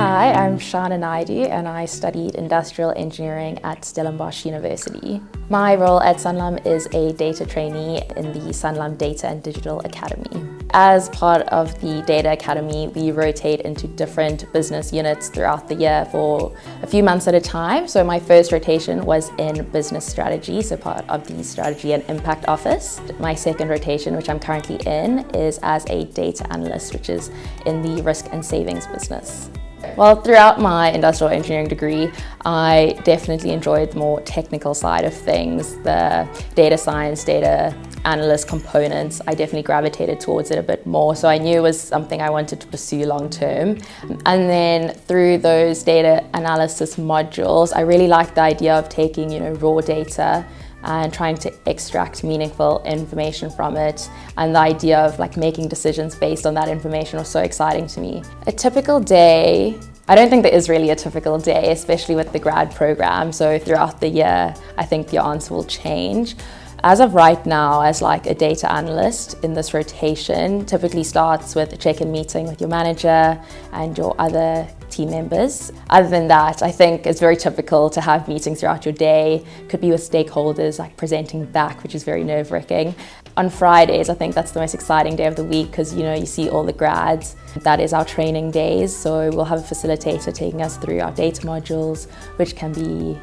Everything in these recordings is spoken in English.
Hi, I'm Sharna Naidoo and I studied industrial engineering at Stellenbosch University. My role at Sanlam is a data trainee in the Sanlam Data and Digital Academy. As part of the Data Academy, we rotate into different business units throughout the year for a few months at a time. So my first rotation was in business strategy, so part of the strategy and impact office. My second rotation, which I'm currently in, is as a data analyst, which is in the risk and savings business. Well, throughout my industrial engineering degree, I definitely enjoyed the more technical side of things, the data science, data analyst components. I definitely gravitated towards it a bit more, so I knew it was something I wanted to pursue long term. And then through those data analysis modules, I really liked the idea of taking, raw data and trying to extract meaningful information from it. And the idea of making decisions based on that information was so exciting to me. A typical day, I don't think there is really a typical day, especially with the grad program. So throughout the year, I think the answer will change. As of right now, as a data analyst in this rotation, typically starts with a check-in meeting with your manager and your other team members. Other than that, I think it's very typical to have meetings throughout your day. Could be with stakeholders, presenting back, which is very nerve-wracking. On Fridays, I think that's the most exciting day of the week because you see all the grads. That is our training days, so we'll have a facilitator taking us through our data modules, which can be,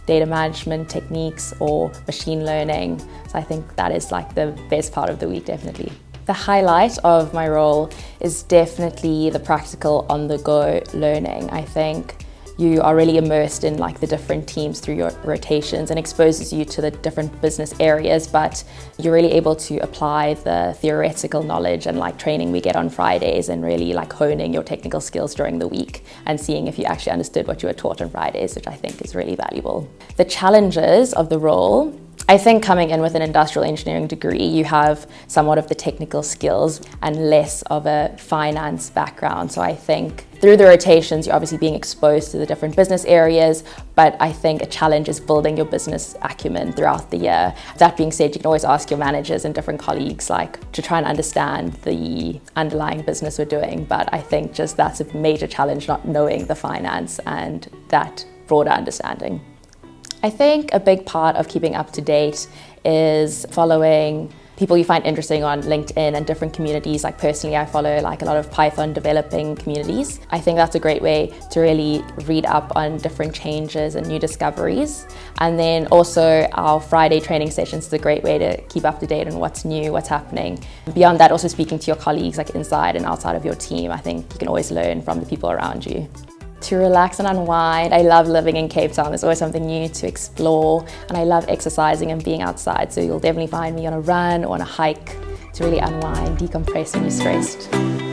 data management techniques or machine learning. So I think that is the best part of the week, definitely. The highlight of my role is definitely the practical on-the-go learning. I think you are really immersed in the different teams through your rotations and exposes you to the different business areas, but you're really able to apply the theoretical knowledge and training we get on Fridays and really honing your technical skills during the week and seeing if you actually understood what you were taught on Fridays, which I think is really valuable. The challenges of the role, I think coming in with an industrial engineering degree, you have somewhat of the technical skills and less of a finance background. So I think through the rotations, you're obviously being exposed to the different business areas, but I think a challenge is building your business acumen throughout the year. That being said, you can always ask your managers and different colleagues to try and understand the underlying business we're doing. But I think just that's a major challenge, not knowing the finance and that broader understanding. I think a big part of keeping up to date is following people you find interesting on LinkedIn and different communities. Personally, I follow a lot of Python developing communities. I think that's a great way to really read up on different changes and new discoveries. And then also our Friday training sessions is a great way to keep up to date on what's new, what's happening. Beyond that, also speaking to your colleagues inside and outside of your team. I think you can always learn from the people around you. To relax and unwind, I love living in Cape Town. There's always something new to explore, and I love exercising and being outside, so you'll definitely find me on a run or on a hike to really unwind, decompress when you're stressed.